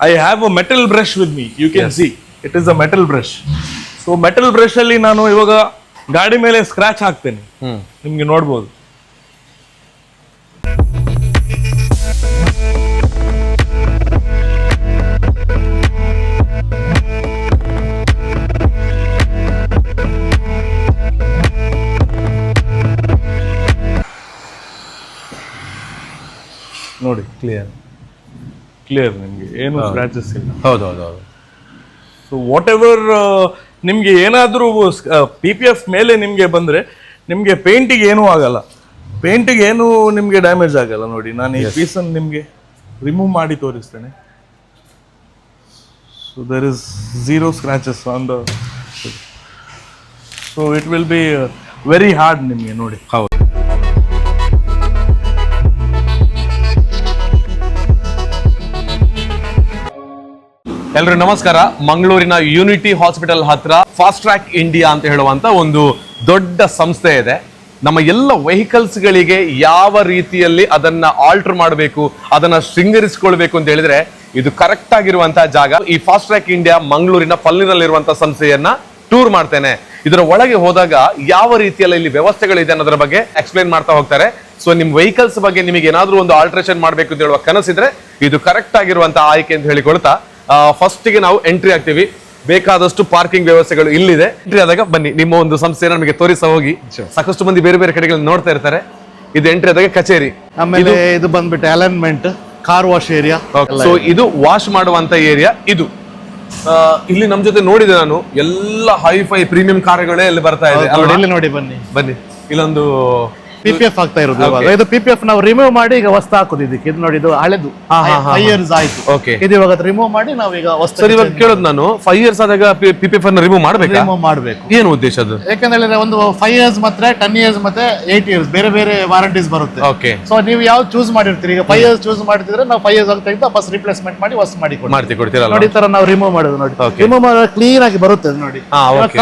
I have a metal brush with me. You can see it is a metal brush. So metal brush ಅಲ್ಲಿ ನಾನು ಇವಾಗ ಗಾಡಿ ಮೇಲೆ scratch ಹಾಕ್ತೇನೆ. ನಿಮ್ಗೆ ನೋಡ್ಬೋದು. ನೋಡಿ ಕ್ಲಿಯರ್ ನಿಮ್ಗೆ ಏನು ಸ್ಕ್ರಾಚಸ್ ಇಲ್ಲ. ಹೌದು. ಸೊ ವಾಟ್ ಎವರ್ ನಿಮ್ಗೆ ಏನಾದ್ರೂ PPF ಮೇಲೆ ನಿಮ್ಗೆ ಬಂದ್ರೆ ನಿಮ್ಗೆ ಪೇಂಟಿಗೆ ಏನೂ ಆಗಲ್ಲ, ಪೇಂಟಿಗೆ ಏನು ನಿಮ್ಗೆ ಡ್ಯಾಮೇಜ್ ಆಗಲ್ಲ. ನೋಡಿ ನಾನು ಈ ಪೀಸ್ ಅನ್ನು ನಿಮ್ಗೆ ರಿಮೂವ್ ಮಾಡಿ ತೋರಿಸ್ತೇನೆ. So there is 0 scratches on the. So it will be very hard ನಿಮ್ಗೆ ನೋಡಿ. ಹೌದು. ಎಲ್ರಿಗೂ ನಮಸ್ಕಾರ. ಮಂಗಳೂರಿನ ಯೂನಿಟಿ ಹಾಸ್ಪಿಟಲ್ ಹತ್ರ ಫಾಸ್ಟ್ ಟ್ರ್ಯಾಕ್ ಇಂಡಿಯಾ ಅಂತ ಹೇಳುವಂತ ಒಂದು ದೊಡ್ಡ ಸಂಸ್ಥೆ ಇದೆ. ನಮ್ಮ ಎಲ್ಲ ವೆಹಿಕಲ್ಸ್ ಗಳಿಗೆ ಯಾವ ರೀತಿಯಲ್ಲಿ ಅದನ್ನ ಆಲ್ಟರ್ ಮಾಡಬೇಕು, ಅದನ್ನ ಶೃಂಗರಿಸಿಕೊಳ್ಬೇಕು ಅಂತ ಹೇಳಿದ್ರೆ ಇದು ಕರೆಕ್ಟ್ ಆಗಿರುವಂತಹ ಜಾಗ. ಈ ಫಾಸ್ಟ್ ಟ್ರ್ಯಾಕ್ ಇಂಡಿಯಾ ಮಂಗಳೂರಿನ ಪಲ್ಲಿನಲ್ಲಿರುವಂತಹ ಸಂಸ್ಥೆಯನ್ನ ಟೂರ್ ಮಾಡ್ತೇನೆ. ಇದರ ಒಳಗೆ ಹೋದಾಗ ಯಾವ ರೀತಿಯಲ್ಲಿ ಇಲ್ಲಿ ವ್ಯವಸ್ಥೆಗಳಿದೆ ಅನ್ನೋದ್ರ ಬಗ್ಗೆ ಎಕ್ಸ್ಪ್ಲೈನ್ ಮಾಡ್ತಾ ಹೋಗ್ತಾರೆ. ಸೊ ನಿಮ್ ವೆಹಿಕಲ್ಸ್ ಬಗ್ಗೆ ನಿಮಗೆ ಏನಾದ್ರೂ ಒಂದು ಆಲ್ಟ್ರೇಷನ್ ಮಾಡಬೇಕು ಅಂತ ಹೇಳುವ ಕನಸಿದ್ರೆ ಇದು ಕರೆಕ್ಟ್ ಆಗಿರುವಂತಹ ಆಯ್ಕೆ ಅಂತ ಹೇಳಿಕೊಳ್ತಾ ಫಸ್ಟ್ ಗೆ ನಾವು ಎಂಟ್ರಿ ಆಗ್ತೀವಿ. ಬೇಕಾದಷ್ಟು ಪಾರ್ಕಿಂಗ್ ವ್ಯವಸ್ಥೆಗಳು ಇಲ್ಲಿದೆ. ಎಂಟ್ರಿ ಆದಾಗ ಬನ್ನಿ ನಿಮ್ಮ ಒಂದು ಸಂಸ್ಥೆಯನ್ನು ನಮಗೆ ತೋರಿಸ ಹೋಗಿ. ಸಾಕಷ್ಟು ಮಂದಿ ಬೇರೆ ಬೇರೆ ಕಡೆಗಳಲ್ಲಿ ನೋಡ್ತಾ ಇರ್ತಾರೆ. ಇದು ಎಂಟ್ರಿ ಆದಾಗ ಕಚೇರಿ. ಆಮೇಲೆ ಇದು ಬಂದ್ಬಿಟ್ಟು alignment, car wash area. So ಇದು ವಾಶ್ ಮಾಡುವಂತ ಏರಿಯಾ. ಇದು ಇಲ್ಲಿ ನಮ್ ಜೊತೆ ನೋಡಿದೆ ನಾನು, ಎಲ್ಲ ಹೈಫೈ ಪ್ರೀಮಿಯಂ ಕಾರ್ಗಳೇ ಇಲ್ಲಿ ಬರ್ತಾ ಇದೆ. ಇಲ್ಲಿ ನೋಡಿ ಬನ್ನಿ ಇಲ್ಲೊಂದು PPF ಆಗ್ತಾ ಇರೋದು ಇವಾಗ. ಇದು PPF ನಾವು ರಿಮೂವ್ ಮಾಡಿ ಈಗ ಹೊಸ್ತು ಹಾಕೋದು ಇದಕ್ಕೆ. ಇದು ನೋಡಿ, ಇದು ಹಳೆದು 5 years ಆಯ್ತು. ಇದು ಇವಾಗ ರಿಮೂವ್ ಮಾಡಿ ನಾವು ಈಗ ಸರ್ ಇವಾಗ ಕೇಳೋದು ನಾನು, 5 years ಆದಾಗ PPF ಅನ್ನು ರಿಮೂವ್ ಮಾಡಬೇಕು. ಏನು ಉದ್ದೇಶ ಅದು? ಯಾಕಂದ್ರೆ ಒಂದು 5 years ಮತ್ತೆ 10 years ಮತ್ತೆ 8 years ಬೇರೆ ಬೇರೆ ವಾರಂಟೀಸ್ ಬರುತ್ತೆ. ಓಕೆ. ಸೊ ನೀವು ಯಾವ್ದು ಚೂಸ್ ಮಾಡಿರ್ತೀರಿ, ಈಗ 5 years ಚೂಸ್ ಮಾಡಿದ್ರೆ ನಾವು 5 years ತೆಗೆದು ವಾಪಸ್ ರಿಪ್ಲೇಸ್ಮೆಂಟ್ ಮಾಡಿ ಹೊಸ ಮಾಡಿ ಕೊಡ್ತೀರಲ್ಲ. ನೋಡಿ ಈ ತರ ನಾವು ರಿಮೂವ್ ಮಾಡೋದು. ನೋಡಿ ರಿಮೂವ್ ಮಾಡಿದ್ರೆ ಕ್ಲೀನ್ ಆಗಿ ಬರುತ್ತೆ. ನೋಡಿ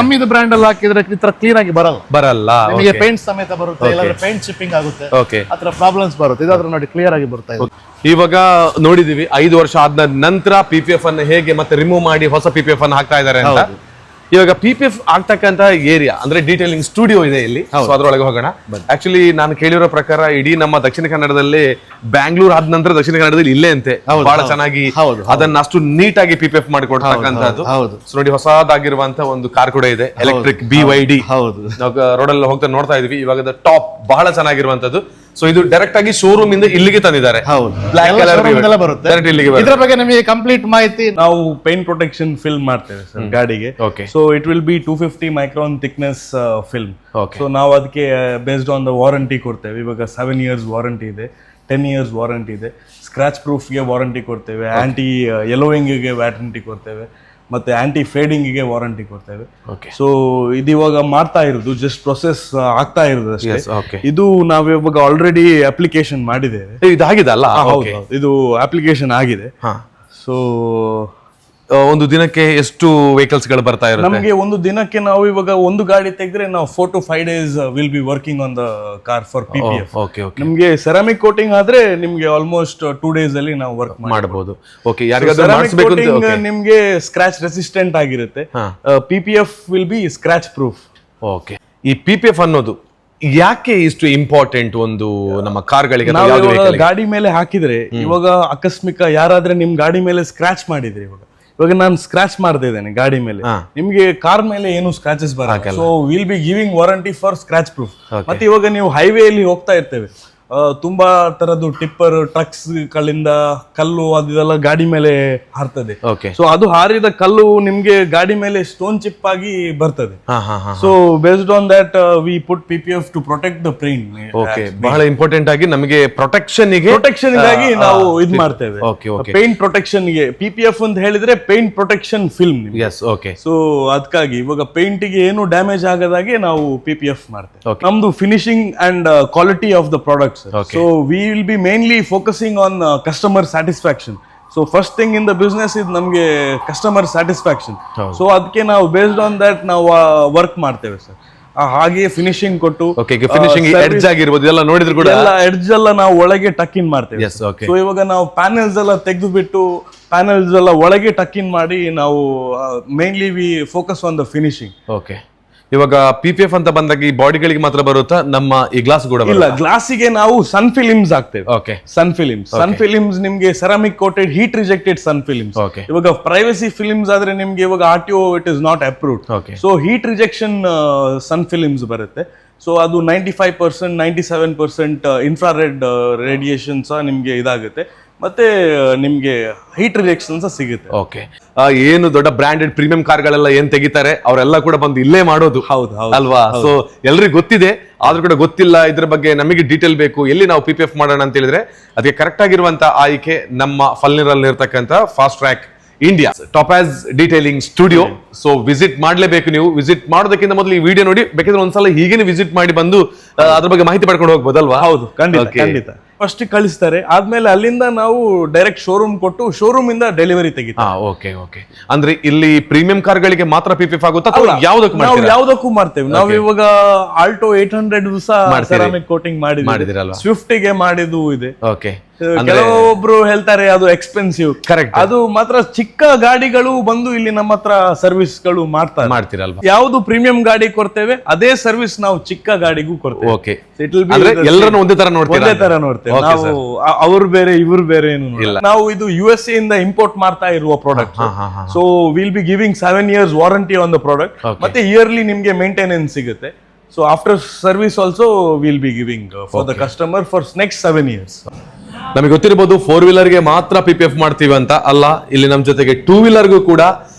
ಕಮ್ಮಿದು ಬ್ರ್ಯಾಂಡ್ ಅಲ್ಲಿ ಹಾಕಿದ್ರೆ ಈ ತರ ಕ್ಲೀನ್ ಆಗಿ ಬರಲ್ಲ. ನಿಮಗೆ ಪೇಂಟ್ ಸಮೇತ ಬರುತ್ತೆ, ಇಲ್ಲಾಂದ್ರೆ ಪೇಂಟ್ ಶಿಪ್ಪಿಂಗ್ ಆಗುತ್ತೆ, ಆತರ ಪ್ರಾಬ್ಲಮ್ಸ್ ಬರುತ್ತೆ. ಇದಾದ್ರೆ ನೋಡಿ ಕ್ಲಿಯರ್ ಆಗಿ ಬರ್ತಾ ಇದೆ. ಇವಾಗ ನೋಡಿದೀವಿ 5 ವರ್ಷ ಆದ ನಂತರ PPF ಅನ್ನು ಹೇಗೆ ಮತ್ತೆ ರಿಮೂವ್ ಮಾಡಿ ಹೊಸ PPF ಅನ್ನು ಹಾಕ್ತಾ ಇದ್ದಾರೆ ಅಂತ. ಇವಾಗ PPF ಆಗ್ತಕ್ಕಂತ ಏರಿಯಾ ಅಂದ್ರೆ ಡೀಟೇಲಿಂಗ್ ಸ್ಟುಡಿಯೋ ಇದೆ ಇಲ್ಲಿ. ಅದರೊಳಗೆ ಹೋಗೋಣ. ಆಕ್ಚುಲಿ ನಾನು ಕೇಳಿರೋ ಪ್ರಕಾರ ಇಡೀ ನಮ್ಮ ದಕ್ಷಿಣ ಕನ್ನಡದಲ್ಲಿ, ಬ್ಯಾಂಗ್ಳೂರ್ ಆದ ನಂತರ ದಕ್ಷಿಣ ಕನ್ನಡದಲ್ಲಿ ಇಲ್ಲೇ ಅಂತೆ ಬಹಳ ಚೆನ್ನಾಗಿ ಅದನ್ನ ಅಷ್ಟು ನೀಟ್ ಆಗಿ PPF ಮಾಡಿಕೊಡ್ತಕ್ಕಂಥದ್ದು. ನೋಡಿ ಹೊಸದಾಗಿರುವಂತ ಒಂದು ಕಾರ್ ಕೂಡ ಇದೆ, ಎಲೆಕ್ಟ್ರಿಕ್ BYD. ರೋಡ್ ಅಲ್ಲಿ ಹೋಗ್ತಾ ನೋಡ್ತಾ ಇದೀವಿ. ಇವಾಗ ಟಾಪ್ ಬಹಳ ಚೆನ್ನಾಗಿರುವಂತದ್ದು. ಸೊ ಇದು ಡೈರೆಕ್ಟ್ ಆಗಿ ಶೋರೂಮ್ ಇಂದ ಇಲ್ಲಿಗೆ ತಂದಿದ್ದಾರೆ. ಬ್ಲಾಕ್ ಕಲರ್ ಬರುತ್ತೆ. ಇದರ ಬಗ್ಗೆ ನಿಮಗೆ ಕಂಪ್ಲೀಟ್ ಮಾಹಿತಿ. ನಾವು ಪೇಂಟ್ ಪ್ರೊಟೆಕ್ಷನ್ ಫಿಲ್ಮ್ ಮಾಡ್ತೇವೆ ಸರ್ ಗಾಡಿಗೆ. So it will B 250 micron thickness film. So ನಾವು ಅದಕ್ಕೆ ಬೇಸ್ಡ್ ಆನ್ ದ ವಾರಂಟಿ ಕೊಡ್ತೇವೆ. ಇವಾಗ 7 years ವಾರಂಟಿ ಇದೆ, 10 years ವಾರಂಟಿ ಇದೆ. ಸ್ಕ್ರಾಚ್ ಪ್ರೂಫ್ಗೆ ವಾರಂಟಿ ಕೊಡ್ತೇವೆ, ಆಂಟಿ ಯೆಲ್ಲೋವಿಂಗ್ಗೆ ವಾರಂಟಿ ಕೊಡ್ತೇವೆ, ಮತ್ತೆ ಆಂಟಿ ಫೇಡಿಂಗ್ಗೆ ವಾರಂಟಿ ಕೊಡ್ತೇವೆ. ಸೊ ಇದು ಇವಾಗ ಮಾಡ್ತಾ ಇರೋದು, ಜಸ್ಟ್ ಪ್ರೊಸೆಸ್ ಆಗ್ತಾ ಇರೋದು ಅಷ್ಟೇ. ಇದು ನಾವು ಇವಾಗ ಆಲ್ರೆಡಿ ಅಪ್ಲಿಕೇಶನ್ ಮಾಡಿದ್ದೇವೆ. ಇದಾಗಿದೆ ಅಲ್ಲ? ಇದು ಅಪ್ಲಿಕೇಶನ್ ಆಗಿದೆ. ಸೊ ಒಂದು ದಿನಕ್ಕೆ ಎಷ್ಟು ವೆಹಿಕಲ್ಸ್ ಗಳು ಬರ್ತಾ ಇರುತ್ತೆ? ನಮಗೆ ಒಂದು ದಿನಕ್ಕೆ ನಾವು ಇವಾಗ ಒಂದು ಗಾಡಿ ತೆಗೆದ್ರೆ ನಾವು 4 to 5 days will be working on the car for PPF. ನಿಮ್ಗೆ ಸೆರಾಮಿಕ್ ಕೋಟಿಂಗ್ ಆದ್ರೆ ನಿಮ್ಗೆ ಆಲ್ಮೋಸ್ಟ್ 2 days ಅಲ್ಲಿ ನಾವು ವರ್ಕ್ ಮಾಡಬಹುದು. ನಿಮ್ಗೆ ಸ್ಕ್ರಾಚ್ ರೆಸಿಸ್ಟೆಂಟ್ ಆಗಿರುತ್ತೆ. PPF will be scratch proof. Okay. ಈ PPF ಅನ್ನೋದು ಯಾಕೆ ಇಷ್ಟು ಇಂಪಾರ್ಟೆಂಟ್ ಒಂದು ನಮ್ಮ ಕಾರ್ಗಳಿಗೆ? ಗಾಡಿ ಮೇಲೆ ಹಾಕಿದ್ರೆ ಇವಾಗ ಆಕಸ್ಮಿಕ ಯಾರಾದ್ರೆ ನಿಮ್ ಗಾಡಿ ಮೇಲೆ ಸ್ಕ್ರಾಚ್ ಮಾಡಿದ್ರೆ, ಇವಾಗ ನಾನು ಸ್ಕ್ರಾಚ್ ಮಾಡ್ತಾ ಇದ್ದೇನೆ ಗಾಡಿ ಮೇಲೆ, ನಿಮ್ಗೆ ಕಾರ್ ಮೇಲೆ ಏನು ಸ್ಕ್ರಾಚಸ್ ಬರಲ್ಲ. So will be giving warranty for scratch proof. ಮತ್ತೆ ಇವಾಗ ನೀವು ಹೈವೇ ಅಲ್ಲಿ ಹೋಗ್ತಾ ಇರ್ತೇವೆ, ತುಂಬಾ ತರದ್ದು ಟಿಪ್ಪರ್ ಟ್ರಕ್ಸ್ ಗಳಿಂದ ಕಲ್ಲು ಅದೆಲ್ಲ ಗಾಡಿ ಮೇಲೆ ಹಾರ್ತದೆ. ಸೊ ಅದು ಹಾರಿದ ಕಲ್ಲು ನಿಮ್ಗೆ ಗಾಡಿ ಮೇಲೆ ಸ್ಟೋನ್ ಚಿಪ್ ಆಗಿ ಬರ್ತದೆ. So based on that we put PPF to protect the paint. ಬಹಳ ಇಂಪಾರ್ಟೆಂಟ್ ಆಗಿ ನಮಗೆ ಪ್ರೊಟೆಕ್ಷನ್ ಗಾಗಿ ನಾವು ಇದು ಮಾಡ್ತೇವೆ. ಪೇಂಟ್ ಪ್ರೊಟೆಕ್ಷನ್ ಗೆ PPF ಅಂತ ಹೇಳಿದ್ರೆ ಪೇಂಟ್ ಪ್ರೊಟೆಕ್ಷನ್ ಫಿಲ್ಮ್. ಸೊ ಅದಕ್ಕಾಗಿ ಇವಾಗ ಪೇಂಟ್ ಗೆ ಏನು ಡ್ಯಾಮೇಜ್ ಆಗದಾಗೆ ನಾವು PPF ಮಾಡ್ತೇವೆ. ನಮ್ದು finishing and quality of the product. So we will be mainly focusing on customer satisfaction. So first thing in the business is ನಮಗೆ customer satisfaction. So ಅದಕ್ಕೆ ನಾವು based on that ನಾವು ವರ್ಕ್ ಮಾಡ್ತೇವೆ sir. ಹಾಗೆ finishing ಕೊಟ್ಟು finishing edge ಆಗಿರ್ಬೋದು ಎಲ್ಲ ನೋಡಿದ್ರು ಕೂಡ ಎಲ್ಲ ಎಡ್ಜ್ ಎಲ್ಲ ನಾವು ಒಳಗೆ ಟಕ್ ಇನ್ ಮಾಡ್ತೇವೆ. ಸೊ ಇವಾಗ ನಾವು ಪ್ಯಾನೆಲ್ಸ್ ಎಲ್ಲ ತೆಗೆದು ಬಿಟ್ಟು ಪ್ಯಾನೆಲ್ಸ್ ಎಲ್ಲ ಒಳಗೆ ಟಕ್ ಇನ್ ಮಾಡಿ ನಾವು mainly V focus on the finishing. Okay, ಇವಾಗ PPF ಅಂತ ಬಂದಾಗ ಈ ಬಾಡಿಗಳಿಗೆ ಮಾತ್ರ ಬರುತ್ತಾ, ನಮ್ಮ ಈ ಗ್ಲಾಸ್ ಕೂಡ ಇಲ್ಲ, ಗ್ಲಾಸಿಗೆ ನಾವು ಸನ್ ಫಿಲಿಮ್ಸ್ ಹಾಕ್ತೇವೆ. ಓಕೆ, ಸನ್ ಫಿಲಿಮ್ಸ್ ನಿಮ್ಗೆ ceramic coated heat rejected sun films. ಇವಾಗ ಪ್ರೈವಸಿ ಫಿಲಿಮ್ಸ್ ಆದ್ರೆ ನಿಮ್ಗೆ ಇವಾಗ RTO it is not approved. So heat rejection sun films ಬರುತ್ತೆ. ಸೊ ಅದು 95% 97% ಇನ್ಫ್ರಾರೆಡ್ ರೇಡಿಯೇಷನ್ ಸಹ ನಿಮ್ಗೆ ಇದಾಗುತ್ತೆ, ಮತ್ತೆ ನಿಮ್ಗೆ ಹೀಟ್ ರಿಜೆಕ್ಷನ್ ಸಹ ಸಿಗುತ್ತೆ. ಓಕೆ, ಏನು ದೊಡ್ಡ ಬ್ರಾಂಡೆಡ್ ಪ್ರೀಮಿಯಂ ಕಾರ್ಗಳೆಲ್ಲ ಏನ್ ತೆಗಿತಾರೆ ಅವರೆಲ್ಲ ಕೂಡ ಬಂದು ಇಲ್ಲೇ ಮಾಡೋದು. ಹೌದು ಅಲ್ವಾ? ಸೊ ಎಲ್ರಿಗೂ ಗೊತ್ತಿದೆ, ಆದ್ರೂ ಕೂಡ ಗೊತ್ತಿಲ್ಲ ಇದ್ರ ಬಗ್ಗೆ ನಮಗೆ ಡೀಟೇಲ್ ಬೇಕು, ಎಲ್ಲಿ ನಾವು PPF ಮಾಡೋಣ ಅಂತ ಹೇಳಿದ್ರೆ ಅದಕ್ಕೆ ಕರೆಕ್ಟ್ ಆಗಿರುವಂತ ಆಯ್ಕೆ ನಮ್ಮ ಫಲ್ನಿರಲ್ಲಿ ಇರ್ತಕ್ಕಂಥ ಫಾಸ್ಟ್ ಟ್ರ್ಯಾಕ್ ಇಂಡಿಯಾ ಟಾಪಾಸ್ ಡೀಟೇಲಿಂಗ್ ಸ್ಟುಡಿಯೋ. ಸೊ ವಿಸಿಟ್ ಮಾಡ್ಲೇಬೇಕು. ನೀವು ವಿಸಿಟ್ ಮಾಡೋದಕ್ಕಿಂತ ಮೊದಲು ಈ ವಿಡಿಯೋ ನೋಡಿ, ಬೇಕಿದ್ರೆ ಒಂದ್ಸಲ ಹೀಗೇನೆ ವಿಸಿಟ್ ಮಾಡಿ ಬಂದು ಅದ್ರ ಬಗ್ಗೆ ಮಾಹಿತಿ ಪಡ್ಕೊಂಡು ಹೋಗ್ಬೋದಲ್ವಾ? ಹೌದು, ಖಂಡಿತ. ಫಸ್ಟ್ ಕಳಿಸ್ತಾರೆ, ಆದ್ಮೇಲೆ ಅಲ್ಲಿಂದ ನಾವು ಡೈರೆಕ್ಟ್ ಶೋರೂಮ್ ಕೊಟ್ಟು ಶೋರೂಮ್ ಇಂದ ಡೆಲಿವರಿ ತೆಗಿತಾರೆ. ಓಕೆ. ಅಂದ್ರೆ ಇಲ್ಲಿ ಪ್ರೀಮಿಯಂ ಕಾರ್ಗಳಿಗೆ ಮಾತ್ರ PPF ಆಗುತ್ತಾ ಅಥವಾ ಯಾವ್ದಕ್ಕೂ ಮಾಡ್ತೇವೆ ನಾವು. ಇವಾಗ ಆಲ್ಟೋ 800 ಸೆರಾಮಿಕ್ ಕೋಟಿಂಗ್ ಮಾಡಿದಿರಲ್ವಾ? ಸ್ವಿಫ್ಟ್ ಗೆ ಮಾಡಿದ್ದು ಇದೆ. ಓಕೆ, ಕೆಲವೊಬ್ರು ಹೇಳ್ತಾರೆ ಅದು ಎಕ್ಸ್ಪೆನ್ಸಿವ್. ಕರೆಕ್ಟ್. ಅದು ಮಾತ್ರ ಚಿಕ್ಕ ಗಾಡಿಗಳು ಬಂದು ಇಲ್ಲಿ ನಮ್ಮ ಹತ್ರ ಸರ್ವಿಸ್ ಗಳು ಮಾಡ್ತಿರಲ್ವಾ? ಯಾವ್ದು ಪ್ರೀಮಿಯಂ ಗಾಡಿ ಕೊಡ್ತೇವೆ ಅದೇ ಸರ್ವಿಸ್ ನಾವು ಚಿಕ್ಕ ಗಾಡಿಗೂ ಕೊಡ್ತೇವೆ. ಓಕೆ, ಎಲ್ಲರನ್ನು ಒಂದೇ ತರ ನೋಡ್ತೇವೆ ನಾವು. ಅವ್ರು ಬೇರೆ ಇವ್ರು ಬೇರೆ ಏನು ಇಲ್ಲ. ನಾವು ಇದು USA ಇಂದ ಇಂಪೋರ್ಟ್ ಮಾಡ್ತಾ ಇರುವ product. So will be giving 7 years warranty on the product. ಮತ್ತೆ ಇಯರ್ಲಿ ನಿಮ್ಗೆ ಮೇಂಟೆನೆನ್ಸ್ ಸಿಗುತ್ತೆ. So after service also will be giving for the customer for next 7 years. ನಮಗೆ ಗೊತ್ತಿರಬಹುದು 4 ವೀಲರ್ಗೆ ಮಾತ್ರ PPF ಮಾಡ್ತೀವಿ ಅಂತ ಅಲ್ಲ, ಇಲ್ಲಿ ನಮ್ಮ ಜೊತೆಗೆ 2 ವೀಲರ್ಗೂ ಕೂಡ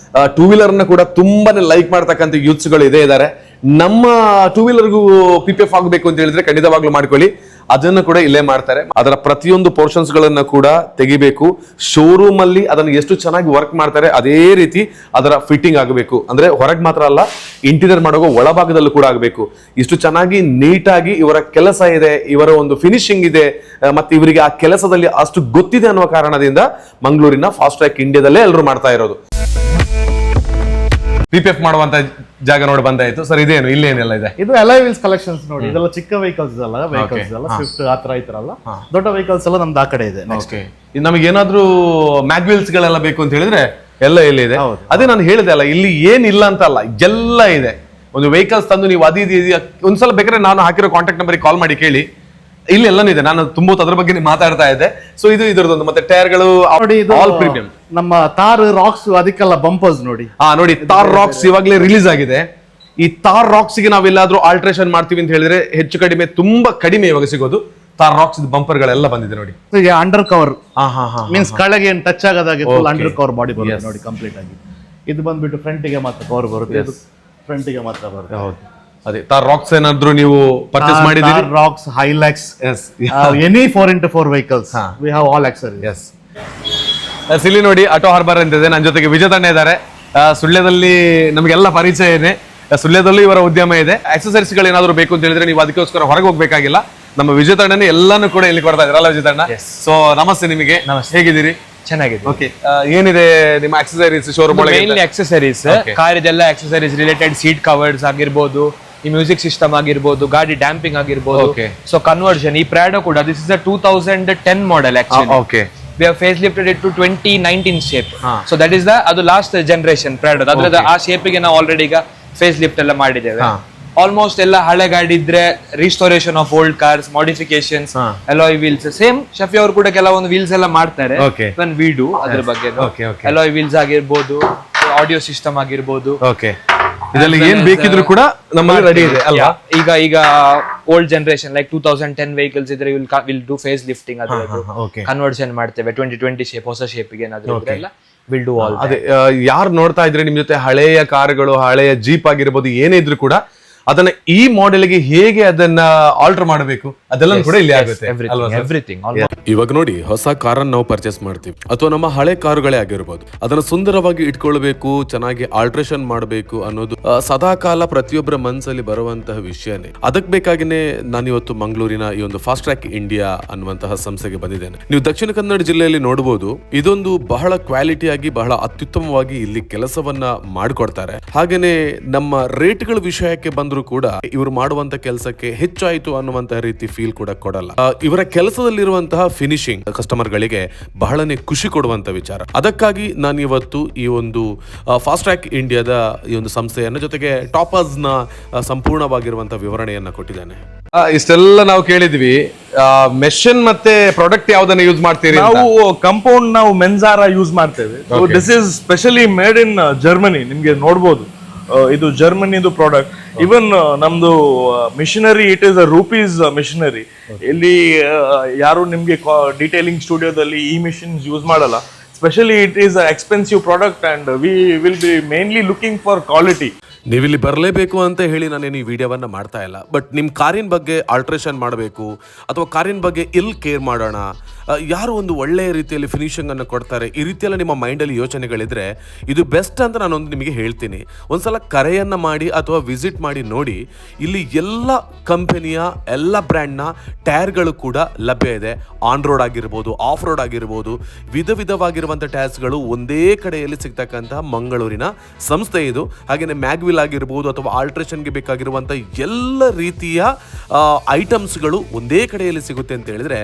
2 ವೀಲರ್ನ ಕೂಡ ತುಂಬಾನೇ ಲೈಕ್ ಮಾಡ್ತಕ್ಕಂಥ ಯೂತ್ಸ್ ಗಳು ಇದ್ದಾರೆ. ನಮ್ಮ 2 ವೀಲರ್ಗೂ PPF ಆಗಬೇಕು ಅಂತ ಹೇಳಿದ್ರೆ ಖಂಡಿತವಾಗ್ಲೂ ಮಾಡ್ಕೊಳ್ಳಿ. ಅದನ್ನು ಕೂಡ ಇಲ್ಲೇ ಮಾಡ್ತಾರೆ. ಅದರ ಪ್ರತಿಯೊಂದು ಪೋರ್ಷನ್ಸ್ ಗಳನ್ನ ಕೂಡ ತೆಗಿಬೇಕು. ಶೋರೂಮ್ ಅಲ್ಲಿ ಅದನ್ನು ಎಷ್ಟು ಚೆನ್ನಾಗಿ ವರ್ಕ್ ಮಾಡ್ತಾರೆ ಅದೇ ರೀತಿ ಅದರ ಫಿಟ್ಟಿಂಗ್ ಆಗಬೇಕು. ಅಂದ್ರೆ ಹೊರಗೆ ಮಾತ್ರ ಅಲ್ಲ, ಇಂಟೀರಿಯರ್ ಮಾಡುವ ಒಳಭಾಗದಲ್ಲೂ ಕೂಡ ಆಗಬೇಕು. ಇಷ್ಟು ಚೆನ್ನಾಗಿ ನೀಟಾಗಿ ಇವರ ಕೆಲಸ ಇದೆ, ಇವರ ಒಂದು ಫಿನಿಶಿಂಗ್ ಇದೆ, ಮತ್ತೆ ಇವರಿಗೆ ಆ ಕೆಲಸದಲ್ಲಿ ಅಷ್ಟು ಗೊತ್ತಿದೆ ಅನ್ನುವ ಕಾರಣದಿಂದ ಮಂಗಳೂರಿನ ಫಾಸ್ಟ್ ಟ್ರ್ಯಾಕ್ ಇಂಡಿಯಾದಲ್ಲೇ ಎಲ್ಲರೂ ಮಾಡ್ತಾ ಇರೋದು. PPF ಮಾಡುವಂತ ಜಾಗ ನೋಡಿ ಬಂದಾಯ್ತು ಸರ್. ಇದೇನು ಇಲ್ಲೇನೆಲ್ಲ ಇದೆ? ಇದು ಅಲಾಯ್ ವೀಲ್ಸ್ ಕಲೆಕ್ಷನ್ಸ್ ನೋಡಿ. ಇದೆಲ್ಲ ಚಿಕ್ಕ ವೆಹಿಕಲ್ಸ್ ಅಲ್ಲ, ಸ್ವಿಫ್ಟ್ ಆತರ ಐತರಲ್ಲ, ದೊಡ್ಡ ವೆಹಿಕಲ್ಸ್ ಎಲ್ಲ ನಮ್ದು ಆ ಕಡೆ ಇದೆ. ನಮಗೆ ಏನಾದ್ರೂ ಮ್ಯಾಗ್ವಿಲ್ಸ್ ಗಳೆಲ್ಲ ಬೇಕು ಅಂತ ಹೇಳಿದ್ರೆ ಎಲ್ಲ ಇದೆ. ಅದೇ ನಾನು ಹೇಳಿದೆ ಅಲ್ಲ, ಇಲ್ಲಿ ಏನಿಲ್ಲ ಅಂತ ಅಲ್ಲ, ಎಲ್ಲ ಇದೆ. ಒಂದು ವೆಹಿಕಲ್ಸ್ ತಂದು ನೀವು ಒಂದ್ಸಲ ಬೇಕಾದ್ರೆ ನಾನು ಹಾಕಿರೋ ಕಾಂಟ್ಯಾಕ್ಟ್ ನಂಬರ್ ಕಾಲ್ ಮಾಡಿ ಕೇಳಿ, ಇಲ್ಲಿ ಎಲ್ಲಾನು ಇದೆ. ನಾನು ತುಂಬಾ ಅದ್ರ ಬಗ್ಗೆ ಮಾತಾಡ್ತಾ ಇದ್ದೆ. ಸೊ ಇದು ಇದರದೊಂದು ಮತ್ತೆ ಟೈರ್ಗಳು ಆಲ್ ಪ್ರೀಮಿಯಂ. ನಮ್ಮ ತಾರ್ ರಾಕ್ಸ್ ಅದಕ್ಕೆಲ್ಲ ಬಂಪರ್ಸ್ ನೋಡಿ. ನೋಡಿ, ತಾರ್ ರಾಕ್ಸ್ ಇವಾಗಲೇ ರಿಲೀಸ್ ಆಗಿದೆ. ಈ ತಾರ್ ರಾಕ್ಸ್ ಗೆ ನಾವೆಲ್ಲಾದ್ರೂ ಆಲ್ಟ್ರೇಷನ್ ಮಾಡ್ತೀವಿ ಅಂತ ಹೇಳಿದ್ರೆ ಹೆಚ್ಚು ಕಡಿಮೆ ತುಂಬಾ ಕಡಿಮೆ ಇವಾಗ ಸಿಗೋದು ತಾರ್ ರಾಕ್ಸ್ ಬಂಪರ್ ಗಳೆಲ್ಲ ಬಂದಿದೆ ನೋಡಿ. ಅಂಡರ್ ಕವರ್ ಮೀನ್ಸ್ ಕೆಳಗೆ ಏನ್ ಟಚ್ ಆಗೋದಾಗಿ ಫುಲ್ ಅಂಡರ್ ಕವರ್ ಬಾಡಿ ಬರುತ್ತೆ ನೋಡಿ ಕಂಪ್ಲೀಟ್ ಆಗಿ. ಇದು ಬಂದ್ಬಿಟ್ಟು ಫ್ರಂಟ್ ಗೆ ಮಾತ್ರ ಕವರ್ ಬರುತ್ತೆ, ಫ್ರಂಟ್ ಗೆ ಮಾತ್ರ ಬರುತ್ತೆ. ಹೌದು, ಅದೇ ತಾರ್ ರಾಕ್ಸ್ ಏನಾದ್ರು ನೀವು ಪರ್ಚೇಸ್ ಮಾಡಿದ್ದೀರಿ? Roxx, Hilux, any 4x4 vehicles we have all accessories. ಇಲ್ಲಿ ನೋಡಿ ಆಟೋ ಹಾರ್ಬರ್ ಅಂತಿದೆ. ನನ್ನ ಜೊತೆಗೆ ವಿಜಯ ತಂಡ ಇದ್ದಾರೆ. ಸುಳ್ಯದಲ್ಲಿ ನಮಗೆಲ್ಲ ಪರಿಚಯ ಇದೆ. ಸುಳ್ಯದಲ್ಲೂ ಇವರ ಉದ್ಯಮ ಇದೆ. ಆಕ್ಸೆಸರೀಸ್ ಗಳು ಏನಾದ್ರು ಬೇಕು ಅಂತ ಹೇಳಿದ್ರೆ ನೀವು ಅದಕ್ಕೋಸ್ಕರ ಹೊರಗೆ ಹೋಗ್ಬೇಕಾಗಿಲ್ಲ. ನಮ್ಮ ವಿಜಯ ತಂಡನೇ ಎಲ್ಲಾನು ಕೂಡ ಇಲ್ಲಿ ಕೊಡ್ತಾ ಇದ್ರಲ್ಲ ವಿಜಯ ತಂಡ. ಸೊ ನಮಸ್ತೆ ನಿಮಗೆ, ಹೇಗಿದ್ದೀರಿ? ಚೆನ್ನಾಗಿದೆ. ಓಕೆ, ಏನಿದೆ ನಿಮ್ಮ ಆಕ್ಸೆಸರೀಸ್ ಶೋರೂಮ್ ಒಳಗೆ? ಮೇನ್ಲಿ ಆಕ್ಸೆಸರೀಸ್, ಕಾರಿದೆಲ್ಲ ಆಕ್ಸೆಸರೀಸ್ ರಿಲೇಟೆಡ್, ಸೀಟ್ ಕವರ್ಸ್ ಆಗಿರ್ಬೋದು, ಈ ಮ್ಯೂಸಿಕ್ ಸಿಸ್ಟಮ್ ಆಗಿರ್ಬೋದು, ಗಾಡಿ ಡ್ಯಾಂಪಿಂಗ್ ಆಗಿರ್ಬೋದು. ಸೊ ಕನ್ವರ್ಷನ್, ಈ ಪ್ರಾಡೋ ಕೂಡ this is a 2010 model actually. Okay, we have facelifted it to 2019 shape. So that is the ಅದು ಲಾಸ್ಟ್ ಜನರೇಷನ್ ಪ್ರಾಡೋ. ಅದ್ರದ ಆ ಶೇಪ್ ಗೆ ನಾವು ಆಲ್ರೆಡಿ ಈಗ ಫೇಸ್ ಲಿಫ್ಟ್ ಎಲ್ಲ ಮಾಡಿದ್ದೇವೆ. ಆಲ್ಮೋಸ್ಟ್ ಎಲ್ಲ ಹಳೆ ಗಾಡಿ ಇದ್ರೆ restoration of old cars, modifications, alloy wheels. Same Shafi ಅವರು ಕೂಡ ಕೆಲವೊಂದು ವೀಲ್ಸ್ ಎಲ್ಲ ಮಾಡ್ತಾರೆ. ವಿ ಡು ಅದ್ರ ಬಗ್ಗೆ ಅಲಾಯ್ ವೀಲ್ಸ್ ಆಗಿರ್ಬೋದು, ಆಡಿಯೋ ಸಿಸ್ಟಮ್ ಆಗಿರ್ಬೋದು. ಇದೆಲ್ಲ ಏನ್ ಬೇಕಿದ್ರು ಕೂಡ ನಮ್ಮಲ್ಲಿ ರೆಡಿ ಇದೆ ಅಲ್ವಾ? ಈಗ ಓಲ್ಡ್ ಜನರೇಷನ್ ಲೈಕ್ 2010 ವೆಹಿಕಲ್ಸ್ ಇದ್ರೆ will do face lifting, conversion ಮಾಡ್ತೇವೆ 2020 ಶೇಪ್, ಹೊಸ ಶೇಪ್ ಗೆ ಏನಾದ್ರು ಇದ್ರೆಲ್ಲ ವಿಲ್ ಡೂ ಆಲ್. ಅದೇ ಯಾರು ನೋಡ್ತಾ ಇದ್ರೆ ನಿಮ್ ಜೊತೆ ಹಳೆಯ ಕಾರುಗಳು, ಹಳೆಯ ಜೀಪ್ ಆಗಿರ್ಬೋದು, ಏನೇ ಇದ್ರು ಕೂಡ ಅದನ್ನ ಈ ಮಾಡೆಲ್ಗೆ ಹೇಗೆ ಅದನ್ನ ಆಲ್ಟರ್ ಮಾಡಬೇಕು ಅದೆಲ್ಲ ಕೂಡ ಇಲ್ಲಿ ಆಗುತ್ತೆ ಅಲ್ವಾ sir? ಎವ್ರಿಥಿಂಗ್ ಇವಾಗ ನೋಡಿ, ಹೊಸ ಕಾರನ್ನು ನಾವು ಪರ್ಚೇಸ್ ಮಾಡ್ತೀವಿ ಅಥವಾ ನಮ್ಮ ಹಳೆ ಕಾರುಗಳೇ ಆಗಿರ್ಬೋದು, ಅದನ್ನ ಸುಂದರವಾಗಿ ಇಟ್ಕೊಳ್ಬೇಕು, ಚೆನ್ನಾಗಿ ಆಲ್ಟ್ರೇಷನ್ ಮಾಡಬೇಕು ಅನ್ನೋದು ಸದಾಕಾಲ ಪ್ರತಿಯೊಬ್ಬರ ಮನಸ್ಸಲ್ಲಿ ಬರುವಂತಹ ವಿಷಯನೇ. ಅದಕ್ಕೆ ಬೇಕಾಗಿನೇ ನಾನು ಇವತ್ತು ಮಂಗಳೂರಿನ ಈ ಒಂದು ಫಾಸ್ಟ್ ಟ್ರ್ಯಾಕ್ ಇಂಡಿಯಾ ಅನ್ನುವಂತಹ ಸಂಸ್ಥೆಗೆ ಬಂದಿದ್ದೇನೆ. ನೀವು ದಕ್ಷಿಣ ಕನ್ನಡ ಜಿಲ್ಲೆಯಲ್ಲಿ ನೋಡಬಹುದು, ಇದೊಂದು ಬಹಳ ಕ್ವಾಲಿಟಿಯಾಗಿ ಬಹಳ ಅತ್ಯುತ್ತಮವಾಗಿ ಇಲ್ಲಿ ಕೆಲಸವನ್ನ ಮಾಡಿಕೊಡ್ತಾರೆ. ಹಾಗೇನೆ ನಮ್ಮ ರೇಟ್ಗಳ ವಿಷಯಕ್ಕೆ ಬಂದರೂ ಕೂಡ ಇವರು ಮಾಡುವಂತ ಕೆಲಸಕ್ಕೆ ಹೆಚ್ಚಾಯಿತು ಅನ್ನುವಂತಹ ರೀತಿ ಫೀಲ್ ಕೂಡ ಕೊಡಲ್ಲ. ಇವರ ಕೆಲಸದಲ್ಲಿರುವಂತಹ ಫಿನಿಶಿಂಗ್ ಕಸ್ಟಮರ್ ಗಳಿಗೆ ಬಹಳನೇ ಖುಷಿ ಕೊಡುವಂತ ವಿಚಾರ. ಅದಕ್ಕಾಗಿ ನಾನು ಇವತ್ತು ಈ ಒಂದು ಫಾಸ್ಟ್ ಟ್ರ್ಯಾಕ್ ಇಂಡಿಯಾದ ಈ ಒಂದು ಸಂಸ್ಥೆಯನ್ನ ಜೊತೆಗೆ ಟಾಪರ್ಸ್ ನ ಸಂಪೂರ್ಣವಾಗಿರುವಂತಹ ವಿವರಣೆಯನ್ನ ಕೊಟ್ಟಿದ್ದೇನೆ. ಇಷ್ಟೆಲ್ಲ ನಾವು ಕೇಳಿದ್ವಿ. ಮೆಷಿನ್ ಮತ್ತೆ ಪ್ರಾಡಕ್ಟ್ ಯಾವ್ದನ್ನ ಯೂಸ್ ಮಾಡ್ತೀರಿ? ನಾವು ಕಂಪೌಂಡ್ ನಾವು ಮೆನ್ಸಾರ ಯೂಸ್ ಮಾಡ್ತೇವೆ. This is specially made in Germany. ನಿಮ್ಗೆ ನೋಡ್ಬೋದು, ಇದು ಜರ್ಮನಿದು ಪ್ರಾಡಕ್ಟ್. ಇವನ್ ನಮ್ದು machinery, it is a rupees machinery. ಇಲ್ಲಿ ಯಾರು ನಿಮ್ಗೆ ಡಿಟೇಲಿಂಗ್ ಸ್ಟುಡಿಯೋದಲ್ಲಿ ಈ ಮಿಷಿನ್ಸ್ ಯೂಸ್ ಮಾಡಲ್ಲ. Specially it is a expensive product and we will be mainly looking for quality. ನೀವಿಲ್ಲಿ ಬರಲೇಬೇಕು ಅಂತ ಹೇಳಿ ನಾನೇನು ಈ ವಿಡಿಯೋವನ್ನ ಮಾಡ್ತಾ ಇಲ್ಲ. ಬಟ್ ನಿಮ್ಮ ಕಾರಿನ ಬಗ್ಗೆ ಆಲ್ಟ್ರೇಷನ್ ಮಾಡಬೇಕು ಅಥವಾ ಕಾರಿನ ಬಗ್ಗೆ ಎಲ್ಲಿ ಕೇರ್ ಮಾಡೋಣ, ಯಾರು ಒಂದು ಒಳ್ಳೆಯ ರೀತಿಯಲ್ಲಿ ಫಿನಿಶಿಂಗ್ ಅನ್ನು ಕೊಡ್ತಾರೆ, ಈ ರೀತಿಯೆಲ್ಲ ನಿಮ್ಮ ಮೈಂಡಲ್ಲಿ ಯೋಚನೆಗಳಿದ್ರೆ ಇದು ಬೆಸ್ಟ್ ಅಂತ ನಾನೊಂದು ನಿಮಗೆ ಹೇಳ್ತೀನಿ. ಒಂದ್ಸಲ ಕರೆಯನ್ನು ಮಾಡಿ ಅಥವಾ ವಿಸಿಟ್ ಮಾಡಿ ನೋಡಿ. ಇಲ್ಲಿ ಎಲ್ಲ ಕಂಪನಿಯ ಎಲ್ಲ ಬ್ರ್ಯಾಂಡ್ನ ಟೈರ್ಗಳು ಕೂಡ ಲಭ್ಯ ಇದೆ. ಆನ್ ರೋಡ್ ಆಗಿರ್ಬೋದು, ಆಫ್ ರೋಡ್ ಆಗಿರ್ಬೋದು, ವಿಧ ವಿಧವಾಗಿರುವಂಥ ಟೈರ್ಸ್ಗಳು ಒಂದೇ ಕಡೆಯಲ್ಲಿ ಸಿಗ್ತಕ್ಕಂತಹ ಮಂಗಳೂರಿನ ಸಂಸ್ಥೆ ಇದು. ಹಾಗೆಯೇ ಮ್ಯಾಗ್ವಿಲ್ ಆಗಿರ್ಬೋದು ಅಥವಾ ಆಲ್ಟ್ರೇಷನ್ಗೆ ಬೇಕಾಗಿರುವಂಥ ಎಲ್ಲ ರೀತಿಯ ಐಟಮ್ಸ್ಗಳು ಒಂದೇ ಕಡೆಯಲ್ಲಿ ಸಿಗುತ್ತೆ ಅಂತ ಹೇಳಿದ್ರೆ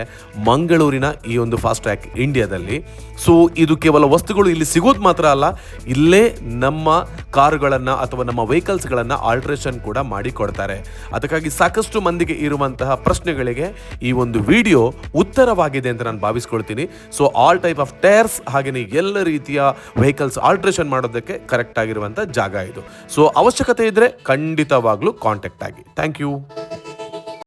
ಮಂಗಳೂರಿನ ಈ ಒಂದು ಫಾಸ್ಟ್ ಟ್ರ್ಯಾಕ್ ಇಂಡಿಯಾದಲ್ಲಿ. ಸೊ ಇದು ಕೇವಲ ವಸ್ತುಗಳು ಇಲ್ಲಿ ಸಿಗೋದು ಮಾತ್ರ ಅಲ್ಲ, ಇಲ್ಲೇ ನಮ್ಮ ಕಾರುಗಳನ್ನು ಅಥವಾ ನಮ್ಮ ವೆಹಿಕಲ್ಸ್ಗಳನ್ನು ಆಲ್ಟ್ರೇಷನ್ ಕೂಡ ಮಾಡಿ ಕೊಡ್ತಾರೆ. ಅದಕ್ಕಾಗಿ ಸಾಕಷ್ಟು ಮಂದಿಗೆ ಇರುವಂತಹ ಪ್ರಶ್ನೆಗಳಿಗೆ ಈ ಒಂದು ವಿಡಿಯೋ ಉತ್ತರವಾಗಿದೆ ಅಂತ ನಾನು ಭಾವಿಸ್ಕೊಳ್ತೀನಿ. So all type of tyres ಹಾಗೆಯೇ ಎಲ್ಲ ರೀತಿಯ ವೆಹಿಕಲ್ಸ್ ಆಲ್ಟ್ರೇಷನ್ ಮಾಡೋದಕ್ಕೆ ಕರೆಕ್ಟ್ ಆಗಿರುವಂಥ ಜಾಗ ಇದು. ಸೊ ಅವಶ್ಯಕತೆ ಇದ್ದರೆ ಖಂಡಿತವಾಗ್ಲೂ ಕಾಂಟ್ಯಾಕ್ಟ್ ಆಗಿ. Thank you.